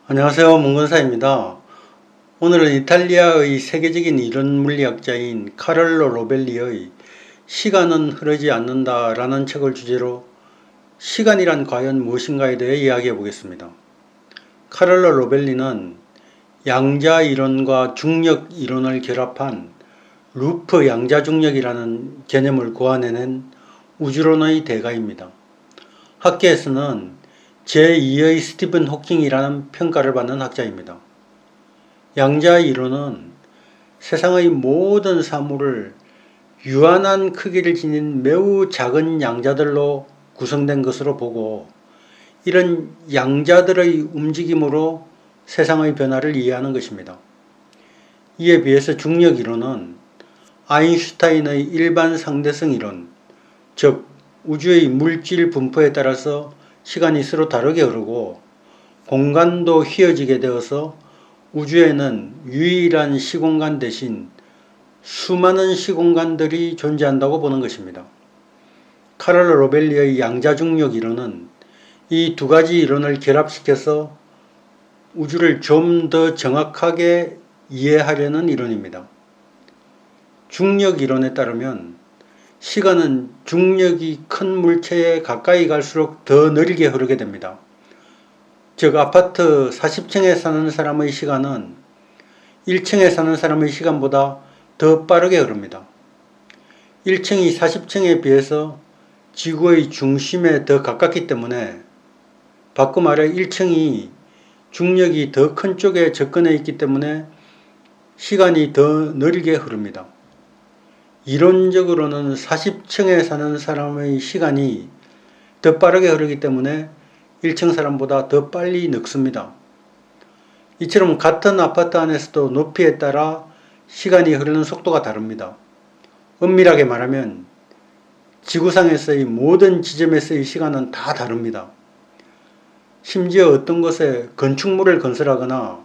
안녕하세요. 문건사입니다. 오늘은 이탈리아의 세계적인 이론 물리학자인 카를로 로벨리의 시간은 흐르지 않는다라는 책을 주제로 시간이란 과연 무엇인가에 대해 이야기해 보겠습니다. 카를로 로벨리는 양자 이론과 중력 이론을 결합한 루프 양자중력이라는 개념을 고안해낸 우주론의 대가입니다. 학계에서는 제2의 스티븐 호킹이라는 평가를 받는 학자입니다. 양자 이론은 세상의 모든 사물을 유한한 크기를 지닌 매우 작은 양자들로 구성된 것으로 보고, 이런 양자들의 움직임으로 세상의 변화를 이해하는 것입니다. 이에 비해서 중력 이론은 아인슈타인의 일반 상대성 이론, 즉 우주의 물질 분포에 따라서 시간이 서로 다르게 흐르고 공간도 휘어지게 되어서 우주에는 유일한 시공간 대신 수많은 시공간들이 존재한다고 보는 것입니다. 카를로 로벨리의 양자중력 이론은 이 두 가지 이론을 결합시켜서 우주를 좀 더 정확하게 이해하려는 이론입니다. 중력 이론에 따르면 시간은 중력이 큰 물체에 가까이 갈수록 더 느리게 흐르게 됩니다. 즉 아파트 40층에 사는 사람의 시간은 1층에 사는 사람의 시간보다 더 빠르게 흐릅니다. 1층이 40층에 비해서 지구의 중심에 더 가깝기 때문에, 바꿔 말해 1층이 중력이 더 큰 쪽에 접근해 있기 때문에 시간이 더 느리게 흐릅니다. 이론적으로는 40층에 사는 사람의 시간이 더 빠르게 흐르기 때문에 1층 사람보다 더 빨리 늙습니다. 이처럼 같은 아파트 안에서도 높이에 따라 시간이 흐르는 속도가 다릅니다. 엄밀하게 말하면 지구상에서의 모든 지점에서의 시간은 다 다릅니다. 심지어 어떤 곳에 건축물을 건설하거나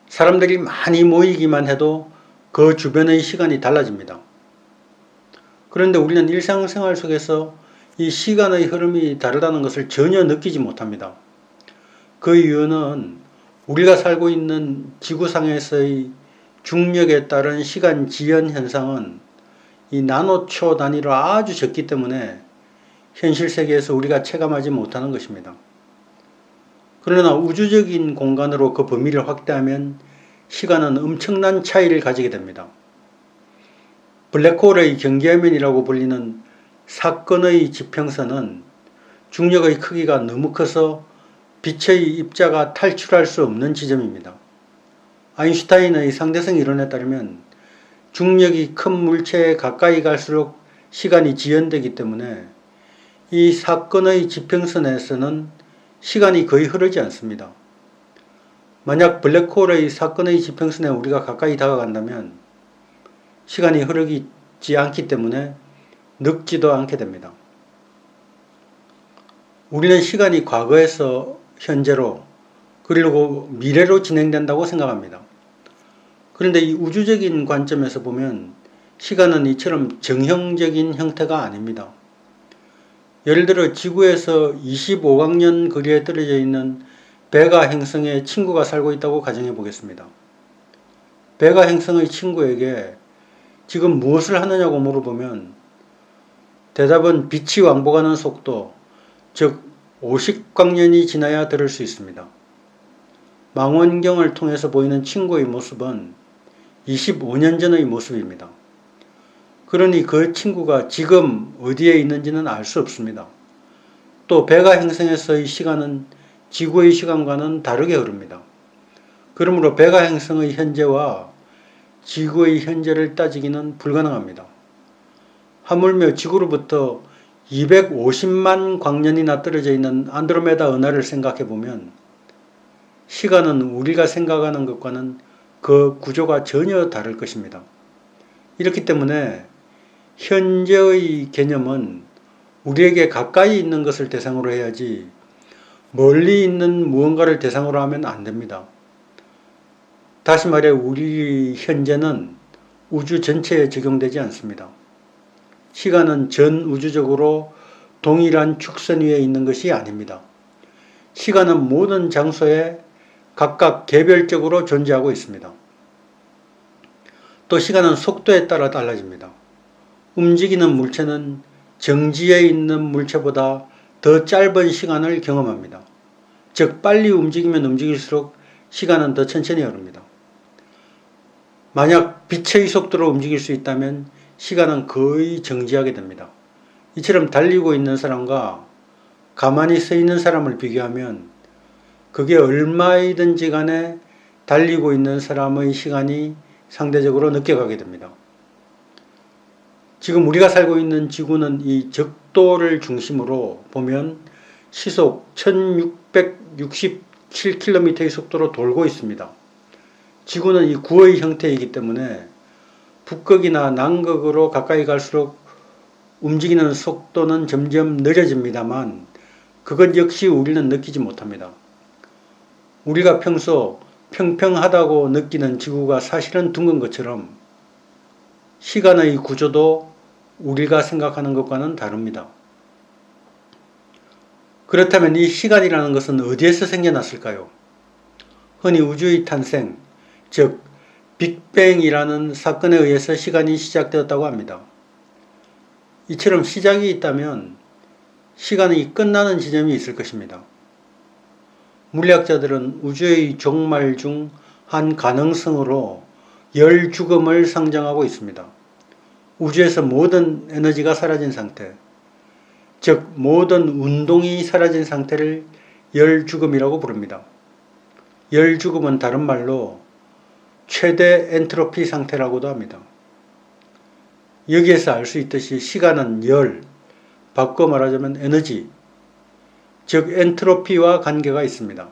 사람들이 많이 모이기만 해도 그 주변의 시간이 달라집니다. 그런데 우리는 일상생활 속에서 이 시간의 흐름이 다르다는 것을 전혀 느끼지 못합니다. 그 이유는 우리가 살고 있는 지구상에서의 중력에 따른 시간 지연 현상은 이 나노초 단위로 아주 적기 때문에 현실 세계에서 우리가 체감하지 못하는 것입니다. 그러나 우주적인 공간으로 그 범위를 확대하면 시간은 엄청난 차이를 가지게 됩니다. 블랙홀의 경계면이라고 불리는 사건의 지평선은 중력의 크기가 너무 커서 빛의 입자가 탈출할 수 없는 지점입니다. 아인슈타인의 상대성 이론에 따르면 중력이 큰 물체에 가까이 갈수록 시간이 지연되기 때문에 이 사건의 지평선에서는 시간이 거의 흐르지 않습니다. 만약 블랙홀의 사건의 지평선에 우리가 가까이 다가간다면 시간이 흐르지 않기 때문에 늙지도 않게 됩니다. 우리는 시간이 과거에서 현재로 그리고 미래로 진행된다고 생각합니다. 그런데 이 우주적인 관점에서 보면 시간은 이처럼 정형적인 형태가 아닙니다. 예를 들어 지구에서 25광년 거리에 떨어져 있는 베가 행성에 친구가 살고 있다고 가정해 보겠습니다. 베가 행성의 친구에게 지금 무엇을 하느냐고 물어보면 대답은 빛이 왕복하는 속도, 즉 50광년이 지나야 들을 수 있습니다. 망원경을 통해서 보이는 친구의 모습은 25년 전의 모습입니다. 그러니 그 친구가 지금 어디에 있는지는 알 수 없습니다. 또 베가 행성에서의 시간은 지구의 시간과는 다르게 흐릅니다. 그러므로 베가 행성의 현재와 지구의 현재를 따지기는 불가능합니다. 하물며 지구로부터 250만 광년이나 떨어져 있는 안드로메다 은하를 생각해 보면 시간은 우리가 생각하는 것과는 그 구조가 전혀 다를 것입니다. 이렇기 때문에 현재의 개념은 우리에게 가까이 있는 것을 대상으로 해야지 멀리 있는 무언가를 대상으로 하면 안 됩니다. 다시 말해 우리 현재는 우주 전체에 적용되지 않습니다. 시간은 전 우주적으로 동일한 축선 위에 있는 것이 아닙니다. 시간은 모든 장소에 각각 개별적으로 존재하고 있습니다. 또 시간은 속도에 따라 달라집니다. 움직이는 물체는 정지해 있는 물체보다 더 짧은 시간을 경험합니다. 즉 빨리 움직이면 움직일수록 시간은 더 천천히 흐릅니다. 만약 빛의 속도로 움직일 수 있다면 시간은 거의 정지하게 됩니다. 이처럼 달리고 있는 사람과 가만히 서 있는 사람을 비교하면 그게 얼마이든지 간에 달리고 있는 사람의 시간이 상대적으로 늦게 가게 됩니다. 지금 우리가 살고 있는 지구는 이 적도를 중심으로 보면 시속 1667km의 속도로 돌고 있습니다. 지구는 이 구의 형태이기 때문에 북극이나 남극으로 가까이 갈수록 움직이는 속도는 점점 느려집니다만 그것 역시 우리는 느끼지 못합니다. 우리가 평소 평평하다고 느끼는 지구가 사실은 둥근 것처럼 시간의 구조도 우리가 생각하는 것과는 다릅니다. 그렇다면 이 시간이라는 것은 어디에서 생겨났을까요? 흔히 우주의 탄생, 즉 빅뱅이라는 사건에 의해서 시간이 시작되었다고 합니다. 이처럼 시작이 있다면 시간이 끝나는 지점이 있을 것입니다. 물리학자들은 우주의 종말 중 한 가능성으로 열 죽음을 상정하고 있습니다. 우주에서 모든 에너지가 사라진 상태, 즉 모든 운동이 사라진 상태를 열 죽음이라고 부릅니다. 열 죽음은 다른 말로 최대 엔트로피 상태라고도 합니다. 여기에서 알 수 있듯이 시간은 열, 바꿔 말하자면 에너지, 즉 엔트로피와 관계가 있습니다.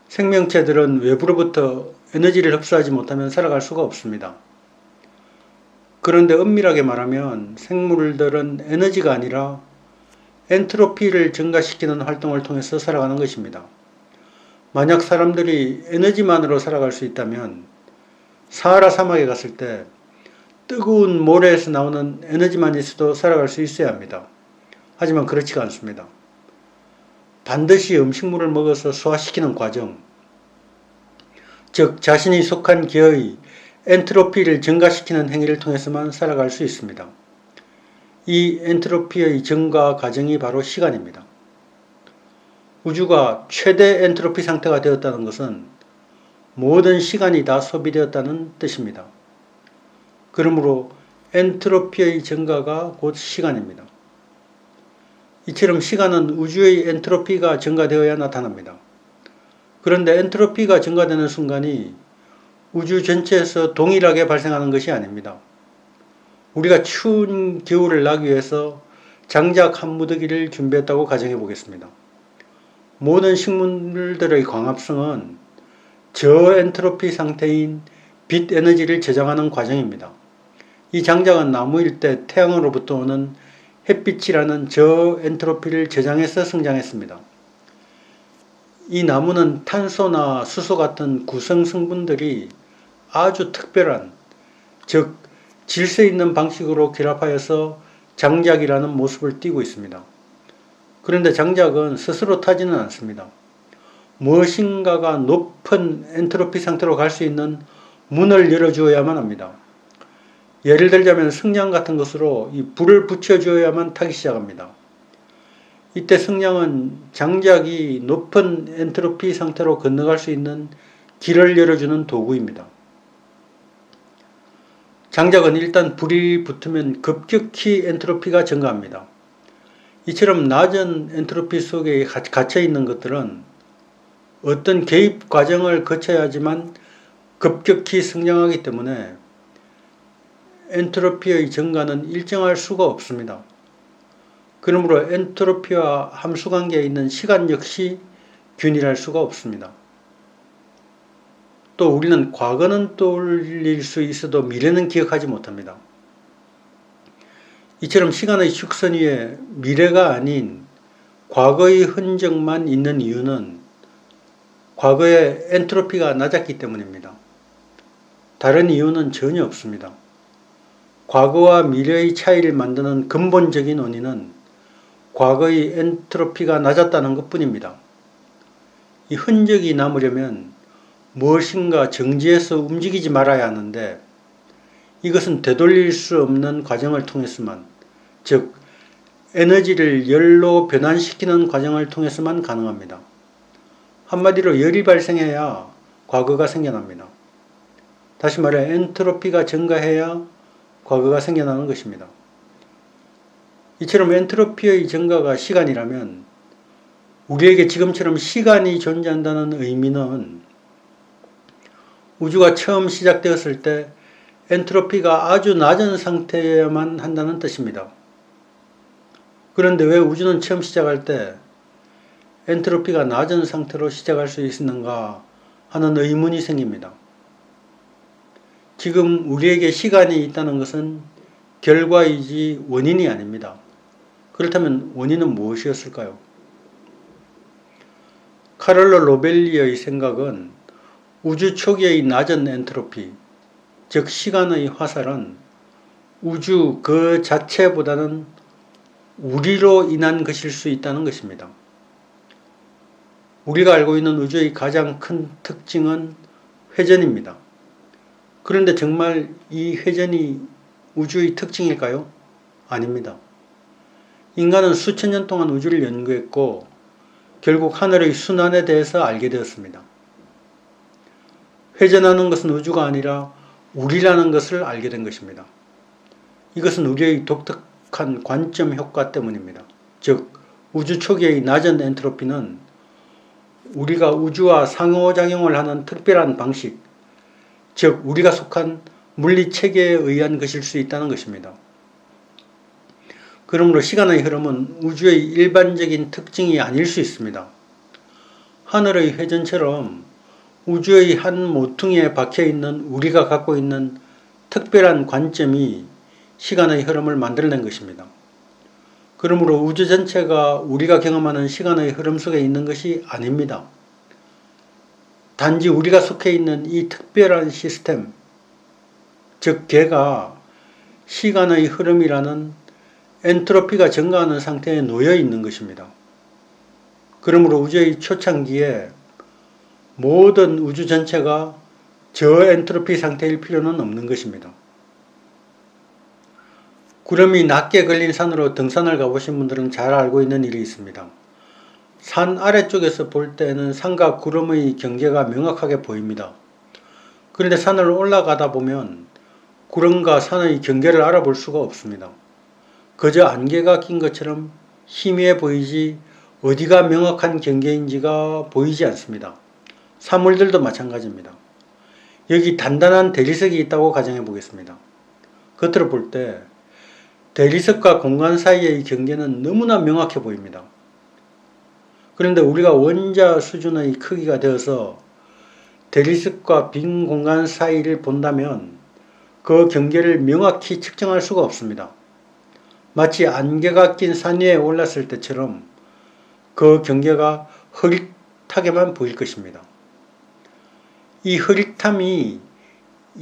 생명체들은 외부로부터 에너지를 흡수하지 못하면 살아갈 수가 없습니다. 그런데 엄밀하게 말하면 생물들은 에너지가 아니라 엔트로피를 증가시키는 활동을 통해서 살아가는 것입니다. 만약 사람들이 에너지만으로 살아갈 수 있다면 사하라 사막에 갔을 때 뜨거운 모래에서 나오는 에너지만 있어도 살아갈 수 있어야 합니다. 하지만 그렇지가 않습니다. 반드시 음식물을 먹어서 소화시키는 과정, 즉 자신이 속한 기의 엔트로피를 증가시키는 행위를 통해서만 살아갈 수 있습니다. 이 엔트로피의 증가 과정이 바로 시간입니다. 우주가 최대 엔트로피 상태가 되었다는 것은 모든 시간이 다 소비되었다는 뜻입니다. 그러므로 엔트로피의 증가가 곧 시간입니다. 이처럼 시간은 우주의 엔트로피가 증가되어야 나타납니다. 그런데 엔트로피가 증가되는 순간이 우주 전체에서 동일하게 발생하는 것이 아닙니다. 우리가 추운 겨울을 나기 위해서 장작 한 무더기를 준비했다고 가정해 보겠습니다. 모든 식물들의 광합성은 저엔트로피 상태인 빛 에너지를 저장하는 과정입니다. 이 장작은 나무일 때 태양으로부터 오는 햇빛이라는 저엔트로피를 저장해서 성장했습니다. 이 나무는 탄소나 수소 같은 구성 성분들이 아주 특별한, 즉 질서 있는 방식으로 결합하여서 장작이라는 모습을 띠고 있습니다. 그런데 장작은 스스로 타지는 않습니다. 무엇인가가 높은 엔트로피 상태로 갈 수 있는 문을 열어주어야만 합니다. 예를 들자면 성냥 같은 것으로 이 불을 붙여주어야만 타기 시작합니다. 이때 성냥은 장작이 높은 엔트로피 상태로 건너갈 수 있는 길을 열어주는 도구입니다. 장작은 일단 불이 붙으면 급격히 엔트로피가 증가합니다. 이처럼 낮은 엔트로피 속에 갇혀 있는 것들은 어떤 개입 과정을 거쳐야 하지만 급격히 성장하기 때문에 엔트로피의 증가는 일정할 수가 없습니다. 그러므로 엔트로피와 함수관계에 있는 시간 역시 균일할 수가 없습니다. 또 우리는 과거는 떠올릴 수 있어도 미래는 기억하지 못합니다. 이처럼 시간의 축선 위에 미래가 아닌 과거의 흔적만 있는 이유는 과거의 엔트로피가 낮았기 때문입니다. 다른 이유는 전혀 없습니다. 과거와 미래의 차이를 만드는 근본적인 원인은 과거의 엔트로피가 낮았다는 것뿐입니다. 이 흔적이 남으려면 무엇인가 정지해서 움직이지 말아야 하는데 이것은 되돌릴 수 없는 과정을 통해서만, 즉 에너지를 열로 변환시키는 과정을 통해서만 가능합니다. 한마디로 열이 발생해야 과거가 생겨납니다. 다시 말해 엔트로피가 증가해야 과거가 생겨나는 것입니다. 이처럼 엔트로피의 증가가 시간이라면 우리에게 지금처럼 시간이 존재한다는 의미는 우주가 처음 시작되었을 때 엔트로피가 아주 낮은 상태여야만 한다는 뜻입니다. 그런데 왜 우주는 처음 시작할 때 엔트로피가 낮은 상태로 시작할 수 있었는가 하는 의문이 생깁니다. 지금 우리에게 시간이 있다는 것은 결과이지 원인이 아닙니다. 그렇다면 원인은 무엇이었을까요? 카를로 로벨리의 생각은 우주 초기의 낮은 엔트로피, 즉 시간의 화살은 우주 그 자체보다는 우리로 인한 것일 수 있다는 것입니다. 우리가 알고 있는 우주의 가장 큰 특징은 회전입니다. 그런데 정말 이 회전이 우주의 특징일까요? 아닙니다. 인간은 수천 년 동안 우주를 연구했고 결국 하늘의 순환에 대해서 알게 되었습니다. 회전하는 것은 우주가 아니라 우리라는 것을 알게 된 것입니다. 이것은 우리의 독특한 관점 효과 때문입니다. 즉 우주 초기의 낮은 엔트로피는 우리가 우주와 상호작용을 하는 특별한 방식, 즉 우리가 속한 물리체계에 의한 것일 수 있다는 것입니다. 그러므로 시간의 흐름은 우주의 일반적인 특징이 아닐 수 있습니다. 하늘의 회전처럼 우주의 한 모퉁이에 박혀있는 우리가 갖고 있는 특별한 관점이 시간의 흐름을 만들어낸 것입니다. 그러므로 우주 전체가 우리가 경험하는 시간의 흐름 속에 있는 것이 아닙니다. 단지 우리가 속해 있는 이 특별한 시스템, 즉 걔가 시간의 흐름이라는 엔트로피가 증가하는 상태에 놓여 있는 것입니다. 그러므로 우주의 초창기에 모든 우주 전체가 저 엔트로피 상태일 필요는 없는 것입니다. 구름이 낮게 걸린 산으로 등산을 가보신 분들은 잘 알고 있는 일이 있습니다. 산 아래쪽에서 볼 때는 산과 구름의 경계가 명확하게 보입니다. 그런데 산을 올라가다 보면 구름과 산의 경계를 알아볼 수가 없습니다. 그저 안개가 낀 것처럼 희미해 보이지 어디가 명확한 경계인지가 보이지 않습니다. 사물들도 마찬가지입니다. 여기 단단한 대리석이 있다고 가정해 보겠습니다. 겉으로 볼 때 대리석과 공간 사이의 경계는 너무나 명확해 보입니다. 그런데 우리가 원자 수준의 크기가 되어서 대리석과 빈 공간 사이를 본다면 그 경계를 명확히 측정할 수가 없습니다. 마치 안개가 낀 산 위에 올랐을 때처럼 그 경계가 흐릿하게만 보일 것입니다. 이 흐릿함이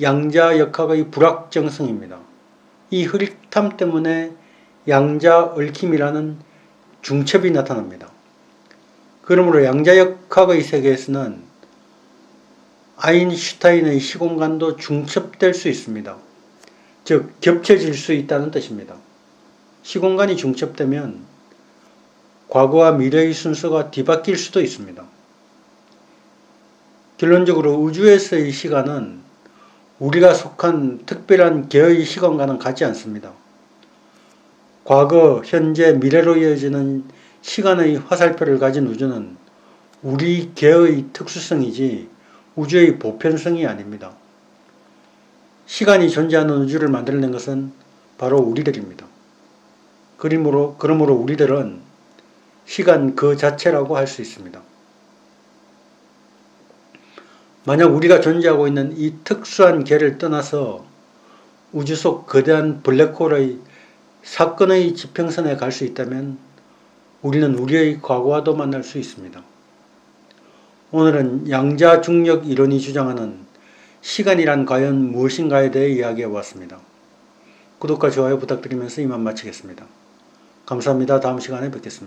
양자역학의 불확정성입니다. 이 흐릿함 때문에 양자얽힘이라는 중첩이 나타납니다. 그러므로 양자역학의 세계에서는 아인슈타인의 시공간도 중첩될 수 있습니다. 즉 겹쳐질 수 있다는 뜻입니다. 시공간이 중첩되면 과거와 미래의 순서가 뒤바뀔 수도 있습니다. 결론적으로 우주에서의 시간은 우리가 속한 특별한 계의 시간과는 같지 않습니다. 과거, 현재, 미래로 이어지는 시간의 화살표를 가진 우주는 우리 계의 특수성이지 우주의 보편성이 아닙니다. 시간이 존재하는 우주를 만들어낸 것은 바로 우리들입니다. 그러므로 우리들은 시간 그 자체라고 할 수 있습니다. 만약 우리가 존재하고 있는 이 특수한 계를 떠나서 우주 속 거대한 블랙홀의 사건의 지평선에 갈 수 있다면 우리는 우리의 과거와도 만날 수 있습니다. 오늘은 양자중력 이론이 주장하는 시간이란 과연 무엇인가에 대해 이야기해 보았습니다. 구독과 좋아요 부탁드리면서 이만 마치겠습니다. 감사합니다. 다음 시간에 뵙겠습니다.